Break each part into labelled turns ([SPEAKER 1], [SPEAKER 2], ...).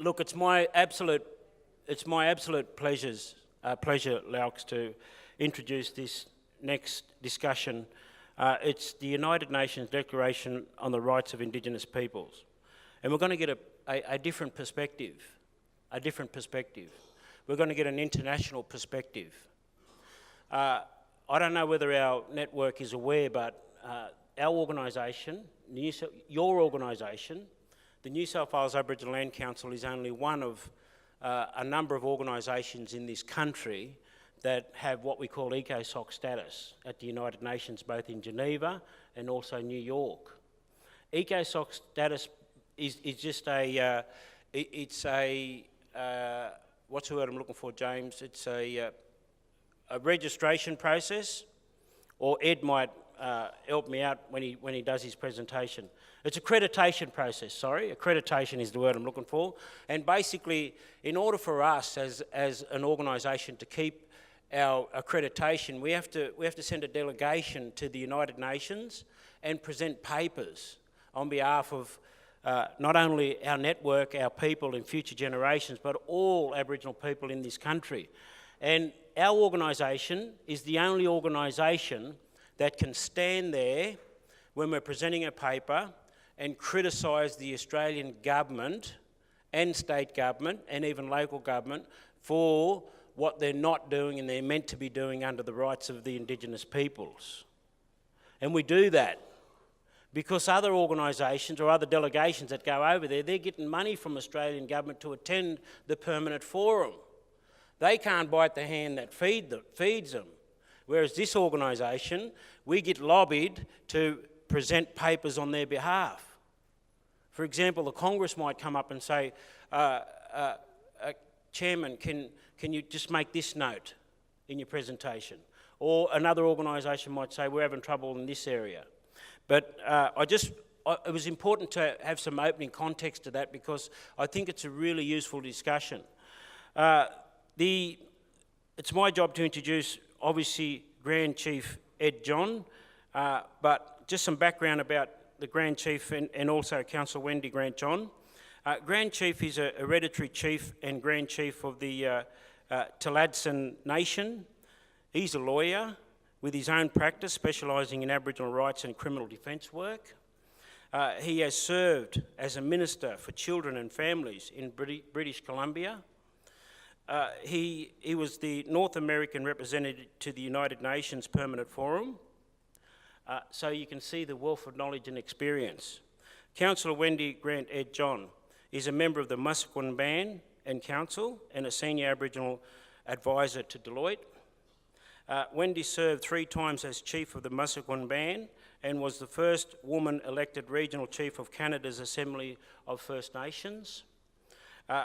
[SPEAKER 1] Look, it's my absolute pleasure, Laux, to introduce this next discussion. It's the United Nations Declaration on the Rights of Indigenous Peoples. And we're going to get a different perspective, We're going to get an international perspective. I don't know whether our network is aware, but our organisation, your organisation, the New South Wales Aboriginal Land Council, is only one of a number of organisations in this country that have what we call ECOSOC status at the United Nations, both in Geneva and also New York. ECOSOC status is just what's the word I'm looking for, James? It's a registration process, or Ed might help me out when he does his presentation. It's accreditation process, accreditation is the word I'm looking for. And basically, in order for us as an organisation to keep our accreditation, we have to send a delegation to the United Nations and present papers on behalf of not only our network, our people and future generations, but all Aboriginal people in this country. And our organisation is the only organisation that can stand there when we're presenting a paper and criticise the Australian government and state government and even local government for what they're not doing and they're meant to be doing under the rights of the Indigenous peoples. And we do that because other organisations or other delegations that go over there, they're getting money from Australian government to attend the permanent forum. They can't bite the hand that feeds them. Whereas this organisation, we get lobbied to present papers on their behalf. For example, the Congress might come up and say, Chairman, can you just make this note in your presentation? Or another organisation might say, we're having trouble in this area. But it was important to have some opening context to that because I think it's a really useful discussion. It's my job to introduce, obviously, Grand Chief Ed John, but just some background about the Grand Chief and also Councillor Wendy Grant-John. Grand Chief is a hereditary chief and Grand Chief of the Tl'azt'en Nation. He's a lawyer with his own practice specialising in Aboriginal rights and criminal defence work. He has served as a Minister for Children and Families in British Columbia. He was the North American representative to the United Nations Permanent Forum. So you can see the wealth of knowledge and experience. Councillor Wendy Grant-John is a member of the Musqueam Band and Council and a senior Aboriginal advisor to Deloitte. Wendy served 3 times as Chief of the Musqueam Band and was the first woman elected Regional Chief of Canada's Assembly of First Nations.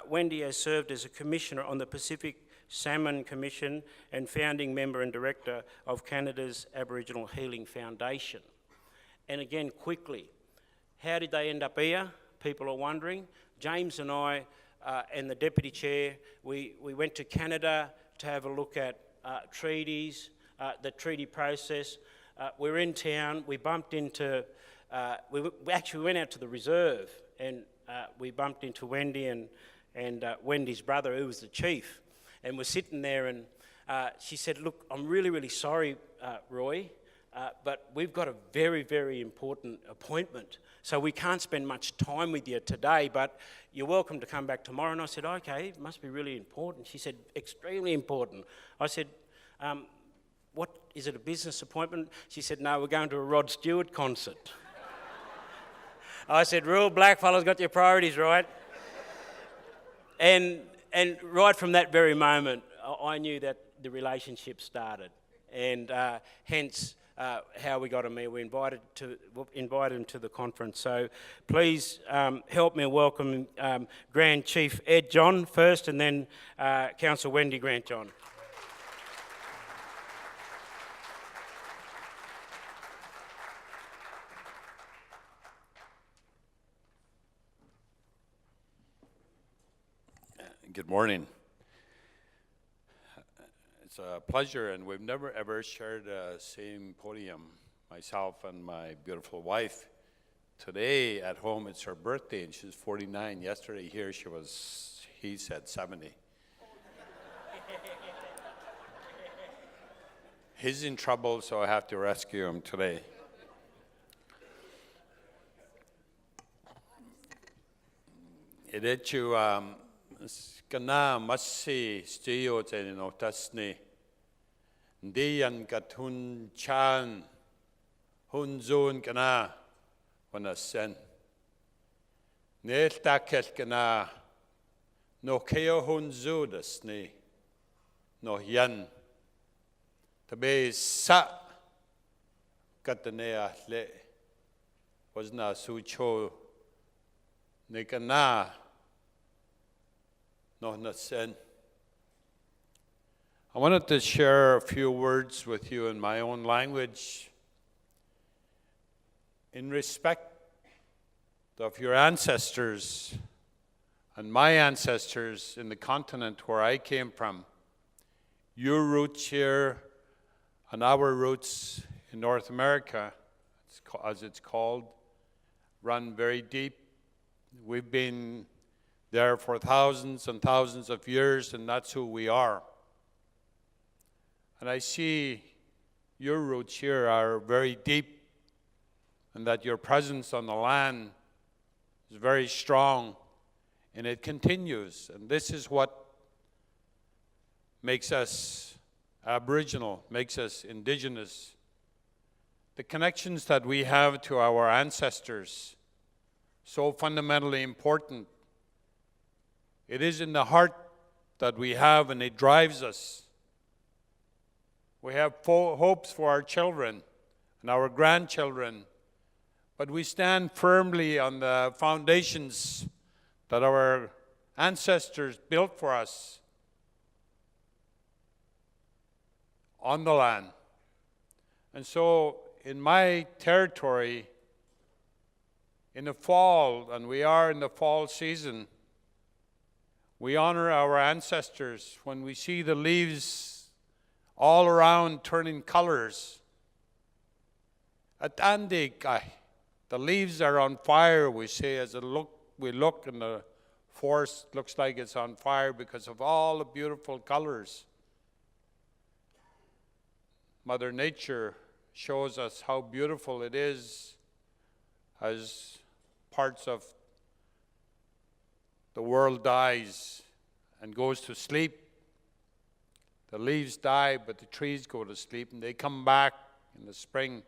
[SPEAKER 1] Wendy has served as a Commissioner on the Pacific Salmon Commission and founding member and director of Canada's Aboriginal Healing Foundation. And again, quickly, how did they end up here? People are wondering. James and I and the Deputy Chair, we went to Canada to have a look at treaties, the treaty process. We're in town, we bumped into, we actually went out to the reserve and we bumped into Wendy and Wendy's brother, who was the chief. And we're sitting there and she said, look, I'm really, really sorry, Roy, but we've got a very, very important appointment. So we can't spend much time with you today, but you're welcome to come back tomorrow. And I said, okay, it must be really important. She said, extremely important. I said, what, is it a business appointment? She said, no, we're going to a Rod Stewart concert. I said, real blackfellas got your priorities right. And right from that very moment, I knew that the relationship started, and hence how we got him here. We invited him to the conference. So please help me welcome Grand Chief Ed John first, and then Councillor Wendy Grant-John.
[SPEAKER 2] Good morning. It's a pleasure, and we've never ever shared the same podium, myself and my beautiful wife, today at home it's her birthday and she's 49. Yesterday here he said 70. He's in trouble, so I have to rescue him today. Idechu kana masi stiyo no tasni diyan katun chan hunzun kana wanasen nel takel kana no keo hunzu dasni no yan tabe sa katane ahle wasna sucho nekana no nasen. I wanted to share a few words with you in my own language in respect of your ancestors and my ancestors in the continent where I came from. Your roots here and our roots in North America, as it's called, run very deep. We've been there for thousands and thousands of years, and that's who we are. And I see your roots here are very deep, and that your presence on the land is very strong, and it continues. And this is what makes us Aboriginal, makes us Indigenous. The connections that we have to our ancestors, so fundamentally important. It is in the heart that we have, and it drives us. We have hopes for our children and our grandchildren, but we stand firmly on the foundations that our ancestors built for us on the land. And so in my territory, in the fall, and we are in the fall season, we honor our ancestors when we see the leaves all around turning colors. Tl'azt'en, the leaves are on fire, we say, as we look and the forest looks like it's on fire because of all the beautiful colors. Mother Nature shows us how beautiful it is as parts of the world dies and goes to sleep. The leaves die, but the trees go to sleep, and they come back in the spring.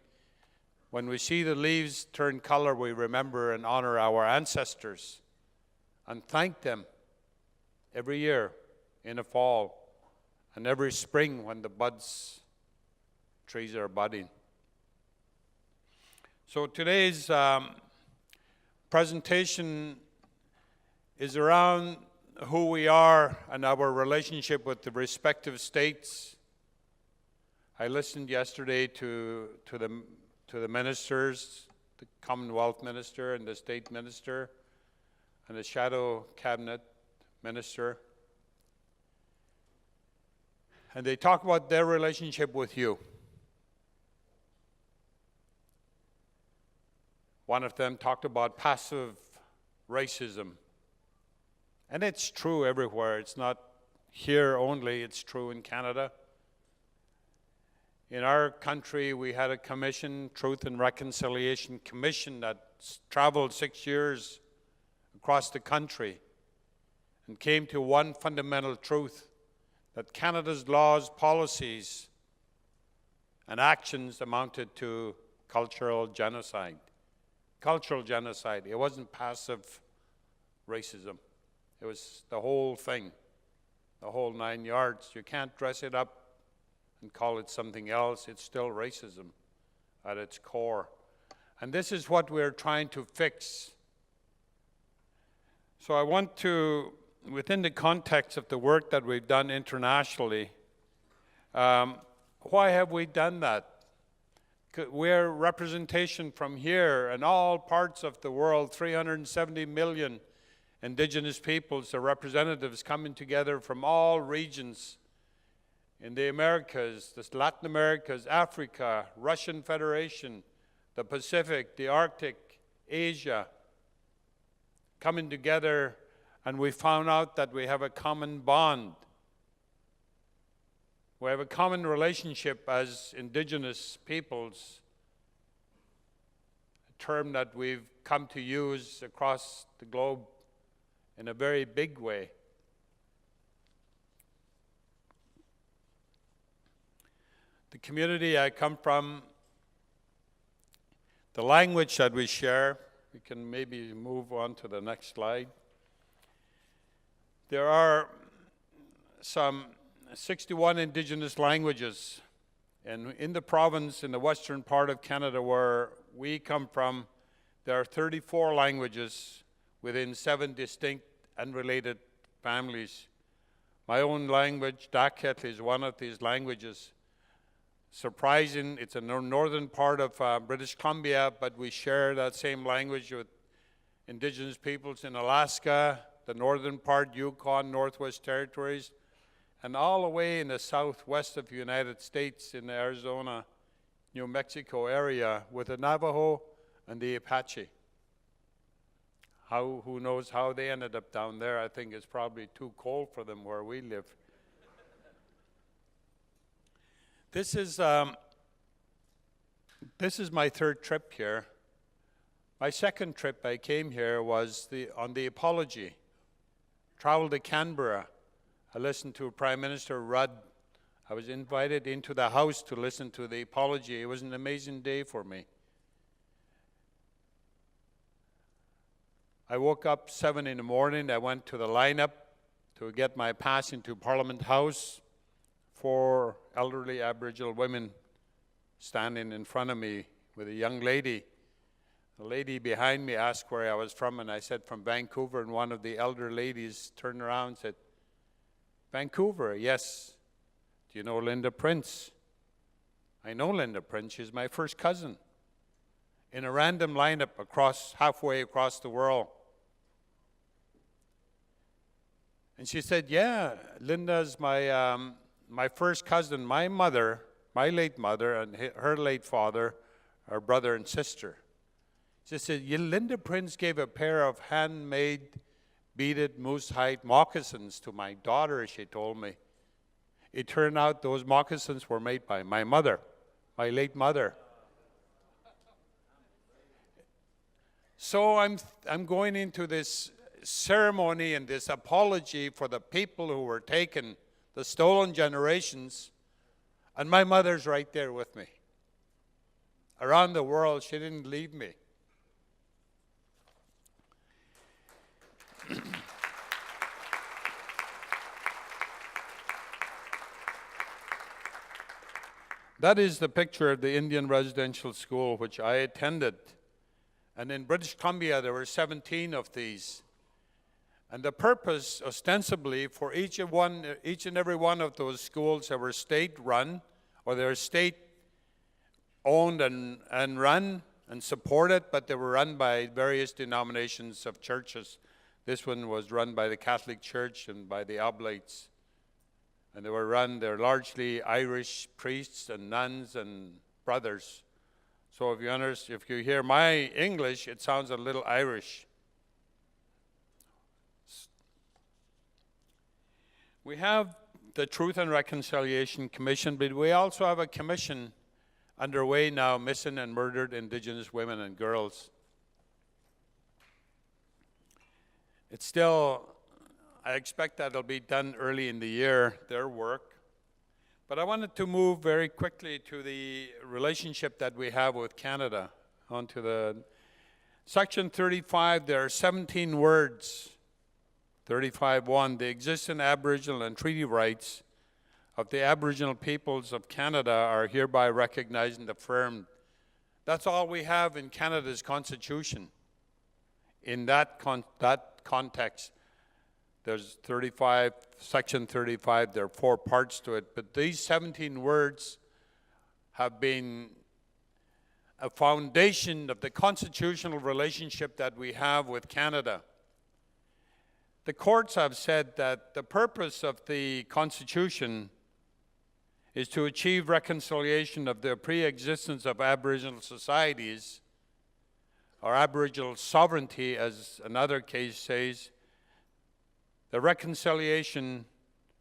[SPEAKER 2] When we see the leaves turn color, we remember and honor our ancestors and thank them every year in the fall and every spring when the trees are budding. So today's presentation is around who we are and our relationship with the respective states. I listened yesterday to the ministers, the Commonwealth Minister and the State Minister and the Shadow Cabinet Minister. And they talk about their relationship with you. One of them talked about passive racism. And it's true everywhere. It's not here only, it's true in Canada. In our country, we had a commission, Truth and Reconciliation Commission, that traveled 6 years across the country and came to one fundamental truth, that Canada's laws, policies, and actions amounted to cultural genocide. Cultural genocide. It wasn't passive racism. It was the whole thing, the whole 9 yards. You can't dress it up and call it something else. It's still racism at its core. And this is what we're trying to fix. So I want to, within the context of the work that we've done internationally, why have we done that? We're representation from here and all parts of the world, 370 million Indigenous peoples, the representatives coming together from all regions in the Americas, the Latin Americas, Africa, Russian Federation, the Pacific, the Arctic, Asia, coming together, and we found out that we have a common bond. We have a common relationship as Indigenous peoples, a term that we've come to use across the globe in a very big way. The community I come from, the language that we share, we can maybe move on to the next slide. There are some 61 Indigenous languages, and in the province, in the western part of Canada where we come from, there are 34 languages within 7 distinct and related families. My own language, Daket, is one of these languages. Surprising, it's a northern part of British Columbia, but we share that same language with Indigenous peoples in Alaska, the northern part, Yukon, Northwest Territories, and all the way in the southwest of the United States in the Arizona, New Mexico area with the Navajo and the Apache. Who knows how they ended up down there? I think it's probably too cold for them where we live. This is my third trip here. My second trip I came here was on the apology. Traveled to Canberra. I listened to Prime Minister Rudd. I was invited into the House to listen to the apology. It was an amazing day for me. I woke up 7 in the morning. I went to the lineup to get my pass into Parliament House. 4 elderly Aboriginal women standing in front of me with a young lady. The lady behind me asked where I was from, and I said from Vancouver, and one of the elder ladies turned around and said, Vancouver, yes. Do you know Linda Prince? I know Linda Prince. She's my first cousin. In a random lineup halfway across the world. And she said, yeah, Linda's my first cousin. My mother, my late mother, and her late father are brother and sister. She said, Linda Prince gave a pair of handmade beaded moose hide moccasins to my daughter, she told me. It turned out those moccasins were made by my mother, my late mother. So I'm going into this ceremony and this apology for the people who were taken, the stolen generations, and my mother's right there with me. Around the world, she didn't leave me. That is the picture of the Indian residential school which I attended. And in British Columbia, there were 17 of these. And the purpose, ostensibly, for each and every one of those schools that were state-run, or they were state-owned and run and supported, but they were run by various denominations of churches. This one was run by the Catholic Church and by the Oblates. And they're largely Irish priests and nuns and brothers. So if you hear my English, it sounds a little Irish. We have the Truth and Reconciliation Commission, but we also have a commission underway now, missing and murdered Indigenous women and girls. It's still, I expect that it'll be done early in the year, their work. But I wanted to move very quickly to the relationship that we have with Canada. Onto the Section 35, there are 17 words. 35.1, the existing Aboriginal and treaty rights of the Aboriginal peoples of Canada are hereby recognized and affirmed. That's all we have in Canada's Constitution. In that context, there's 35, Section 35, there are 4 parts to it, but these 17 words have been a foundation of the constitutional relationship that we have with Canada. The courts have said that the purpose of the Constitution is to achieve reconciliation of the pre-existence of Aboriginal societies or Aboriginal sovereignty, as another case says, the reconciliation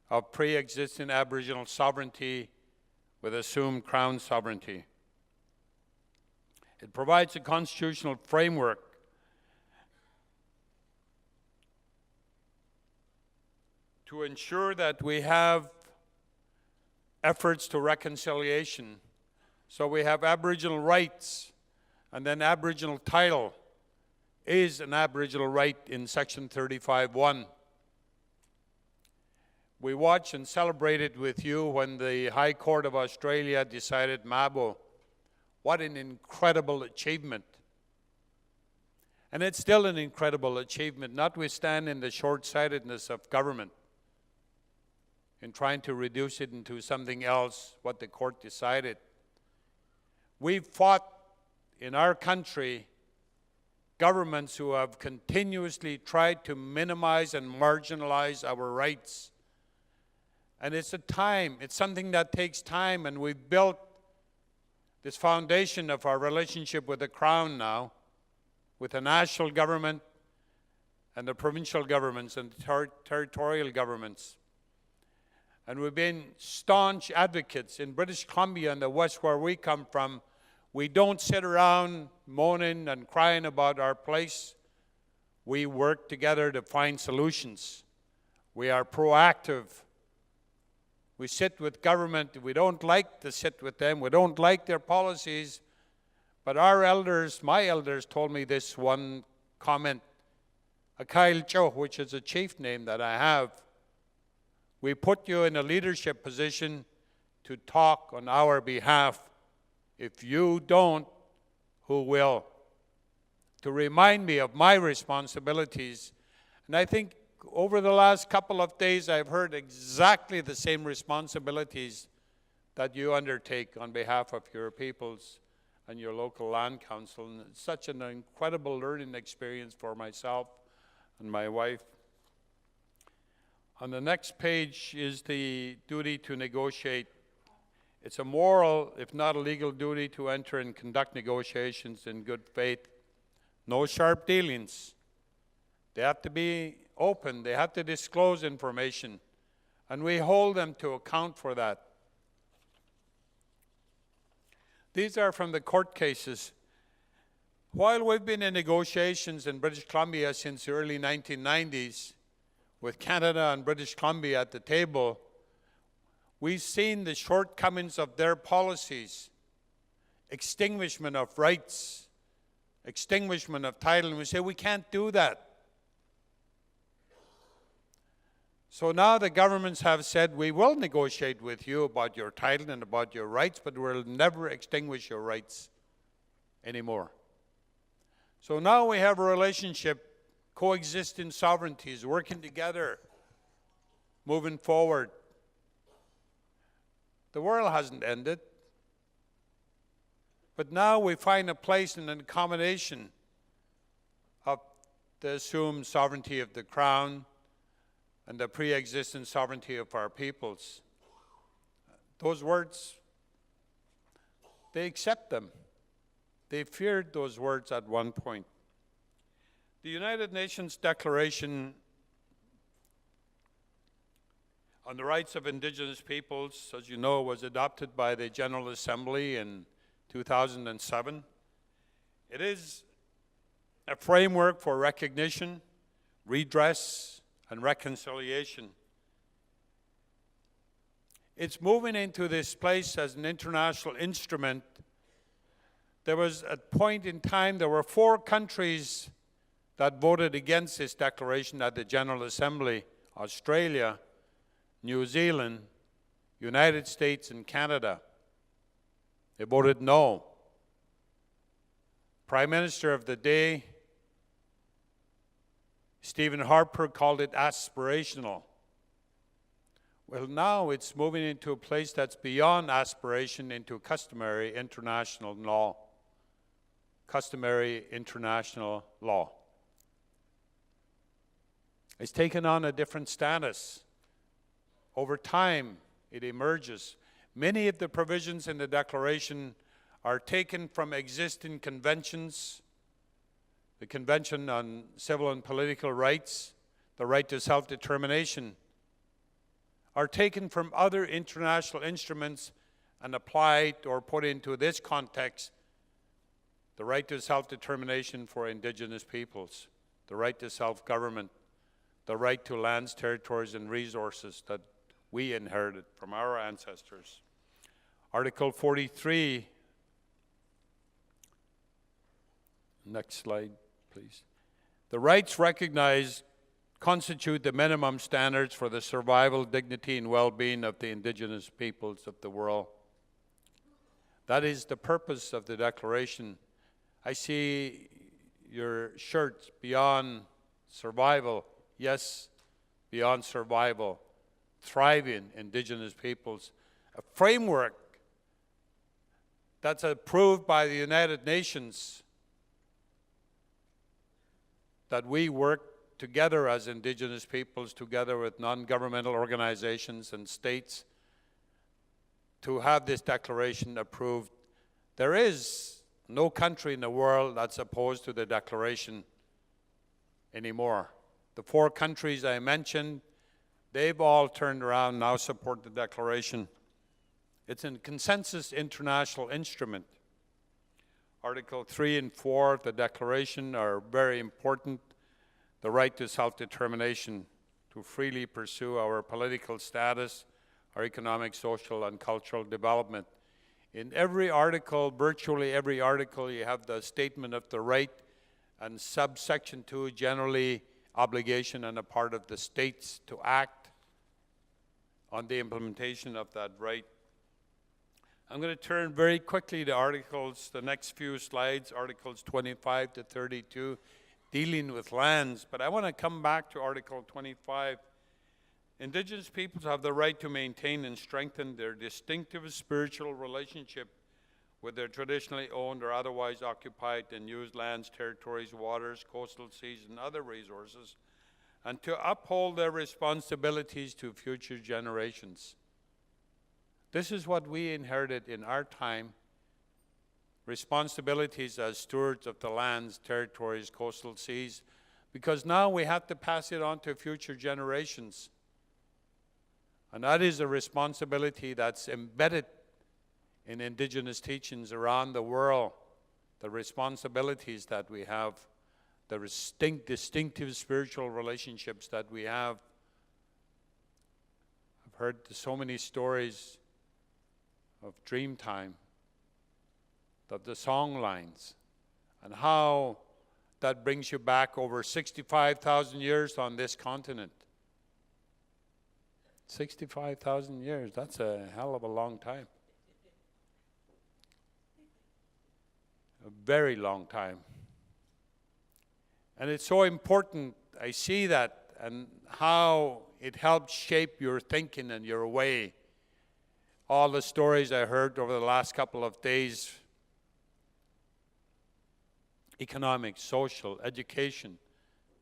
[SPEAKER 2] of pre-existing Aboriginal sovereignty with assumed Crown sovereignty. It provides a constitutional framework to ensure that we have efforts to reconciliation. So we have Aboriginal rights, and then Aboriginal title is an Aboriginal right in Section 35(1). We watched and celebrated with you when the High Court of Australia decided Mabo. What an incredible achievement. And it's still an incredible achievement, notwithstanding the short-sightedness of government in trying to reduce it into something else, what the court decided. We've fought in our country governments who have continuously tried to minimize and marginalize our rights. And it's something that takes time, and we've built this foundation of our relationship with the Crown now, with the national government and the provincial governments and territorial governments. And we've been staunch advocates in British Columbia and the West, where we come from. We don't sit around moaning and crying about our place. We work together to find solutions. We are proactive. We sit with government. We don't like to sit with them. We don't like their policies. But our elders, my elders, told me this one comment, Akail Cho, which is a chief name that I have. We put you in a leadership position to talk on our behalf. If you don't, who will? To remind me of my responsibilities. And I think over the last couple of days, I've heard exactly the same responsibilities that you undertake on behalf of your peoples and your local land council. And it's such an incredible learning experience for myself and my wife. On the next page is the duty to negotiate. It's a moral, if not a legal duty, to enter and conduct negotiations in good faith. No sharp dealings. They have to be open. They have to disclose information. And we hold them to account for that. These are from the court cases. While we've been in negotiations in British Columbia since the early 1990s, with Canada and British Columbia at the table, we've seen the shortcomings of their policies, extinguishment of rights, extinguishment of title, and we say we can't do that. So now the governments have said, we will negotiate with you about your title and about your rights, but we'll never extinguish your rights anymore. So now we have a relationship, coexisting sovereignties, working together, moving forward. The world hasn't ended, but now we find a place in an accommodation of the assumed sovereignty of the Crown and the pre-existing sovereignty of our peoples. Those words, they accept them. They feared those words at one point. The United Nations Declaration on the Rights of Indigenous Peoples, as you know, was adopted by the General Assembly in 2007. It is a framework for recognition, redress, and reconciliation. It's moving into this place as an international instrument. There was a point in time, there were 4 countries that voted against this declaration at the General Assembly: Australia, New Zealand, United States, and Canada. They voted no. Prime Minister of the day, Stephen Harper, called it aspirational. Well, now it's moving into a place that's beyond aspiration, into customary international law. Customary international law. It's taken on a different status. Over time, it emerges. Many of the provisions in the Declaration are taken from existing conventions the Convention on Civil and Political Rights, the right to self-determination, are taken from other international instruments and applied or put into this context: the right to self-determination for Indigenous peoples, the right to self-government, the right to lands, territories, and resources that we inherited from our ancestors. Article 43, next slide, please. The rights recognized constitute the minimum standards for the survival, dignity, and well-being of the Indigenous peoples of the world. That is the purpose of the Declaration. I see your shirts, beyond survival. Yes, beyond survival. Thriving Indigenous peoples. A framework that's approved by the United Nations, that we work together as Indigenous peoples, together with non-governmental organizations and states, to have this declaration approved. There is no country in the world that's opposed to the declaration anymore. The 4 countries I mentioned, they've all turned around, now support the declaration. It's a consensus international instrument. Article 3 and 4 of the declaration are very important. The right to self-determination, to freely pursue our political status, our economic, social, and cultural development. In every article, virtually every article, you have the statement of the right, and subsection 2, generally obligation on the part of the states to act on the implementation of that right. I'm going to turn very quickly to articles, the next few slides, articles 25 to 32, dealing with lands, but I want to come back to Article 25. Indigenous peoples have the right to maintain and strengthen their distinctive spiritual relationship with their traditionally owned or otherwise occupied and used lands, territories, waters, coastal seas, and other resources, and to uphold their responsibilities to future generations. This is what we inherited in our time: responsibilities as stewards of the lands, territories, coastal seas, because now we have to pass it on to future generations. And that is a responsibility that's embedded in Indigenous teachings around the world, the responsibilities that we have, the distinctive spiritual relationships that we have. I've heard so many stories of Dreamtime, of the song lines, and how that brings you back over 65,000 years on this continent. 65,000 years, that's a hell of a long time. A very long time. And it's so important, I see that, and how it helps shape your thinking and your way. All the stories I heard over the last couple of days, economic, social, education,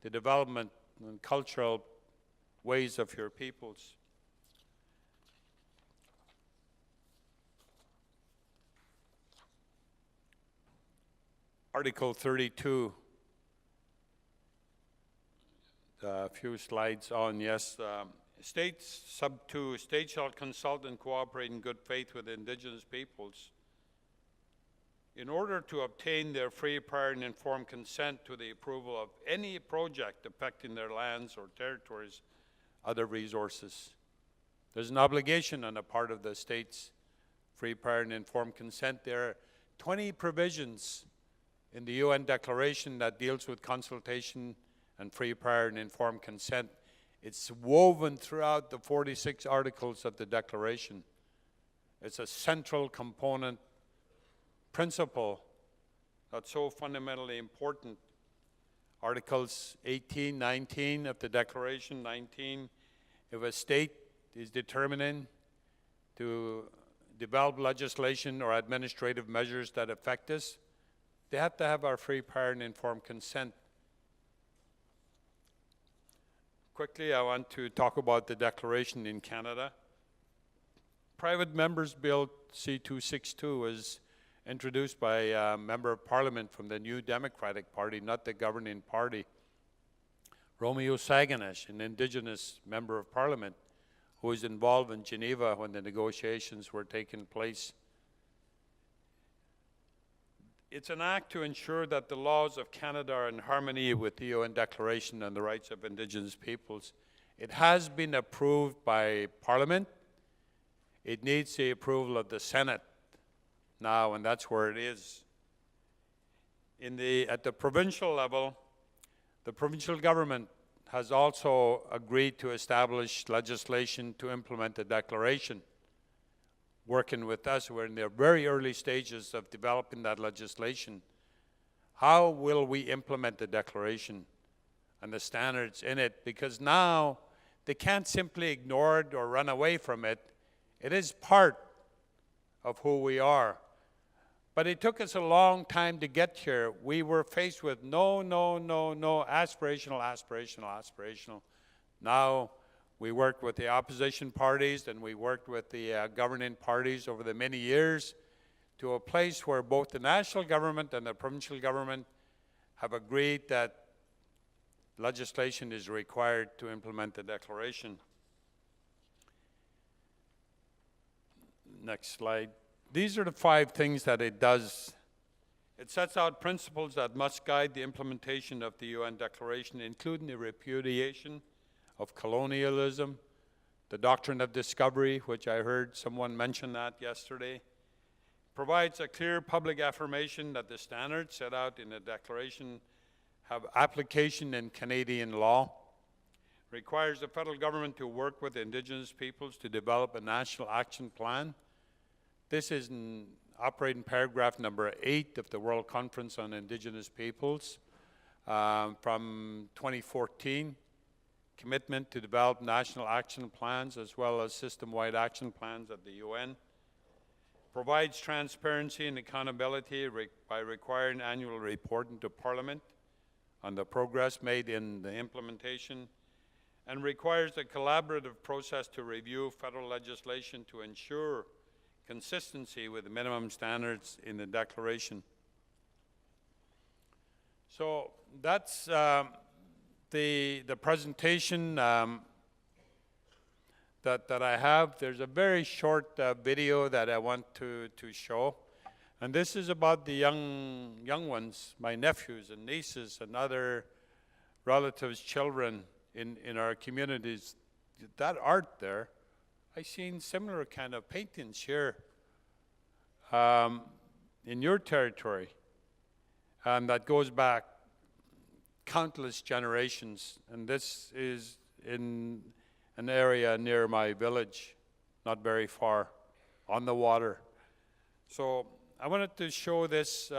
[SPEAKER 2] the development and cultural ways of your peoples. Article 32, a few slides on, yes. States, sub 2, states shall consult and cooperate in good faith with Indigenous peoples in order to obtain their free, prior, and informed consent to the approval of any project affecting their lands or territories, other resources. There's an obligation on the part of the states, free, prior, and informed consent. There are 20 provisions in the UN Declaration that deals with consultation and free, prior, and informed consent. It's woven throughout the 46 articles of the Declaration. It's a central component, principle that's so fundamentally important. Articles 18, 19 of the Declaration, 19, if a state is determining to develop legislation or administrative measures that affect us, they have to have our free, prior, and informed consent. Quickly, I want to talk about the Declaration in Canada. Private Members Bill C-262 is introduced by a member of parliament from the New Democratic Party, not the governing party, Romeo Saganash, an Indigenous member of parliament, who was involved in Geneva when the negotiations were taking place. It's an act to ensure that the laws of Canada are in harmony with the UN Declaration on the Rights of Indigenous Peoples. It has been approved by Parliament. It needs the approval of the Senate now, and that's where it is. At the provincial level, the provincial government has also agreed to establish legislation to implement the declaration. Working with us, we're in the very early stages of developing that legislation. How will we implement the declaration and the standards in it? Because now they can't simply ignore it or run away from it. It is part of who we are. But it took us a long time to get here. We were faced with no, aspirational. Now, we worked with the opposition parties and we worked with the governing parties over the many years to a place where both the national government and the provincial government have agreed that legislation is required to implement the declaration. Next slide. These are the 5 things that it does. It sets out principles that must guide the implementation of the UN Declaration, including the repudiation of colonialism, the doctrine of discovery, which I heard someone mention that yesterday, provides a clear public affirmation that the standards set out in the Declaration have application in Canadian law, requires the federal government to work with Indigenous peoples to develop a national action plan. This is in operating paragraph number 8 of the World Conference on Indigenous Peoples from 2014. Commitment to develop national action plans as well as system-wide action plans at the UN. Provides transparency and accountability by requiring annual reporting to Parliament on the progress made in the implementation, and requires a collaborative process to review federal legislation to ensure consistency with the minimum standards in the Declaration. So that's the presentation that I have. There's a very short video that I want to show. And this is about the young ones, my nephews and nieces and other relatives' children in our communities. That art there, I've seen similar kind of paintings here in your territory. That goes back countless generations. And this is in an area near my village, not very far, on the water. So I wanted to show this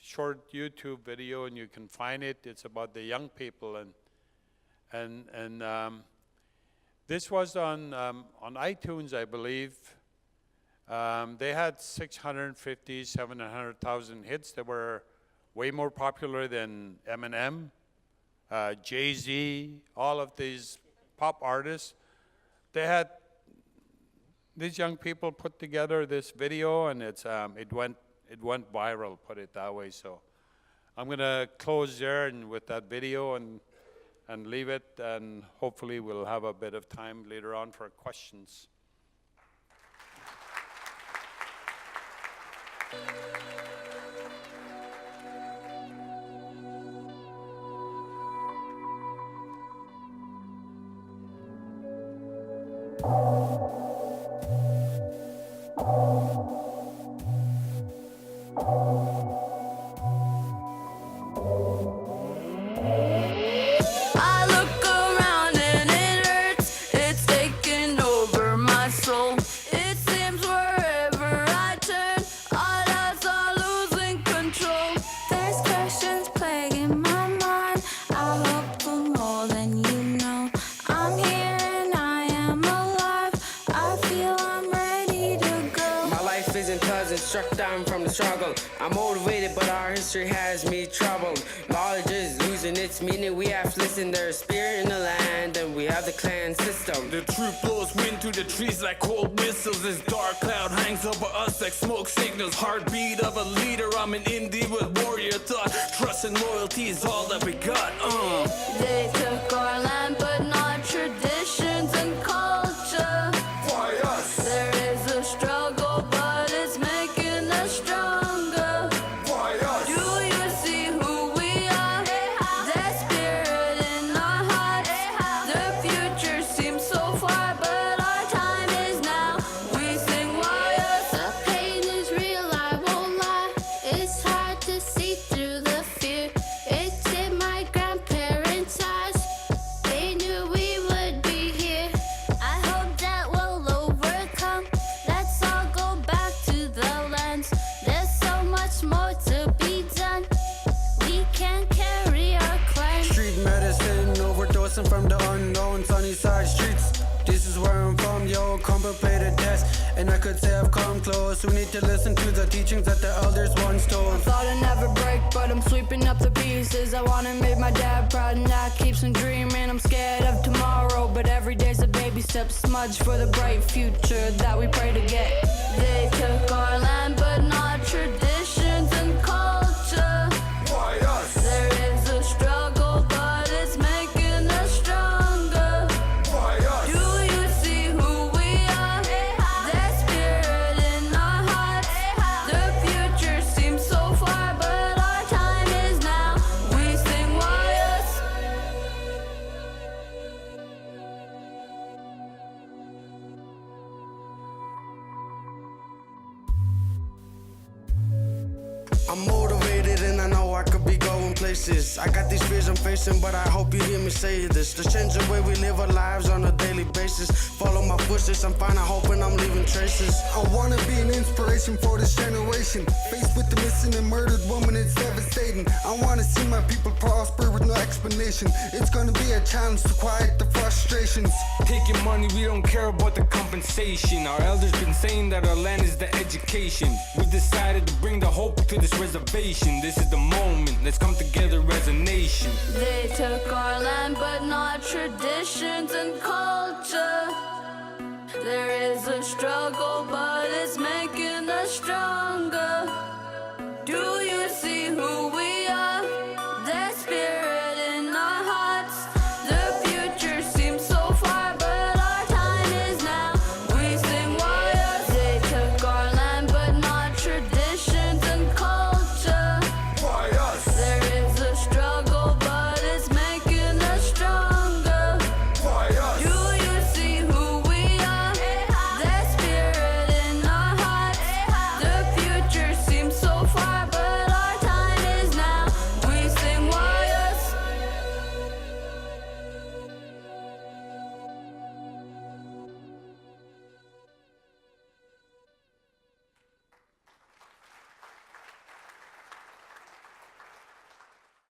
[SPEAKER 2] short YouTube video, and you can find it. It's about the young people, and this was on iTunes, I believe. They had 650, 700,000 hits. They were way more popular than Eminem, Jay-Z, all of these pop artists. They had these young people put together this video, and it went viral, put it that way. So I'm going to close there and with that video and leave it, and hopefully we'll have a bit of time later on for questions.
[SPEAKER 3] Struck down from the struggle. I'm motivated, but our history has me troubled. Knowledge is losing and its meaning we have to listen. There's spirit in the land, and we have the clan system.
[SPEAKER 4] The truth blows wind through the trees like cold whistles. This dark cloud hangs over us like smoke signals. Heartbeat of a leader, I'm an indie with warrior thought. Trust and loyalty is all that we got.
[SPEAKER 5] They took our land, but not traditions and culture.
[SPEAKER 4] Why us?
[SPEAKER 5] There is a struggle, but it's making us stronger.
[SPEAKER 4] Why us?
[SPEAKER 5] Do you see who we are? That spirit in our hearts. The future seems so far, but our time is now. We sing why us.
[SPEAKER 6] The pain is real, I won't lie. It's hard to see through the fear. It's in my grandparents' eyes. They knew we would be here. I hope that we'll overcome. Let's all go back to the lands. There's so much more to be done. We can't carry our claims.
[SPEAKER 3] Street medicine, overdosing from the unknown sunny side streets. This is where I'm from, yo, contemplated death. And I could say I've come close. We need to listen to the teachings that the elders once told.
[SPEAKER 5] Thought I'd never break, but I'm sweeping up the pieces. I wanna make my dad proud, and that keeps him dreaming. I'm scared of tomorrow, but every day's a baby step. Smudge for the bright future that we pray to get. They took our land, but not traditions and culture.
[SPEAKER 4] Why us?
[SPEAKER 5] There is a struggle, but it's making us stronger.
[SPEAKER 4] Why us?
[SPEAKER 5] Do you see who we are? That spirit in our hearts. The future seems so far, but our time is now. We sing why us.
[SPEAKER 3] I'm motivated and I know I could be going places. I got these fears I'm facing, but I hope you hear me say this. To change the way we live our lives on a daily basis. Follow my footsteps, I'm fine, I'm hoping I'm leaving traces.
[SPEAKER 7] I wanna be an inspiration for this generation. Faced with the missing and murdered woman, it's devastating. I wanna see my people prosper with no explanation. It's gonna be a challenge to quiet the frustrations.
[SPEAKER 4] Taking money, we don't care about the compensation. Our elders been saying that our land is the education. We've decided to bring the hope to this reservation. This is the moment, let's come together as a nation.
[SPEAKER 5] They took our land, but not traditions and culture. There is a struggle, but it's making us stronger.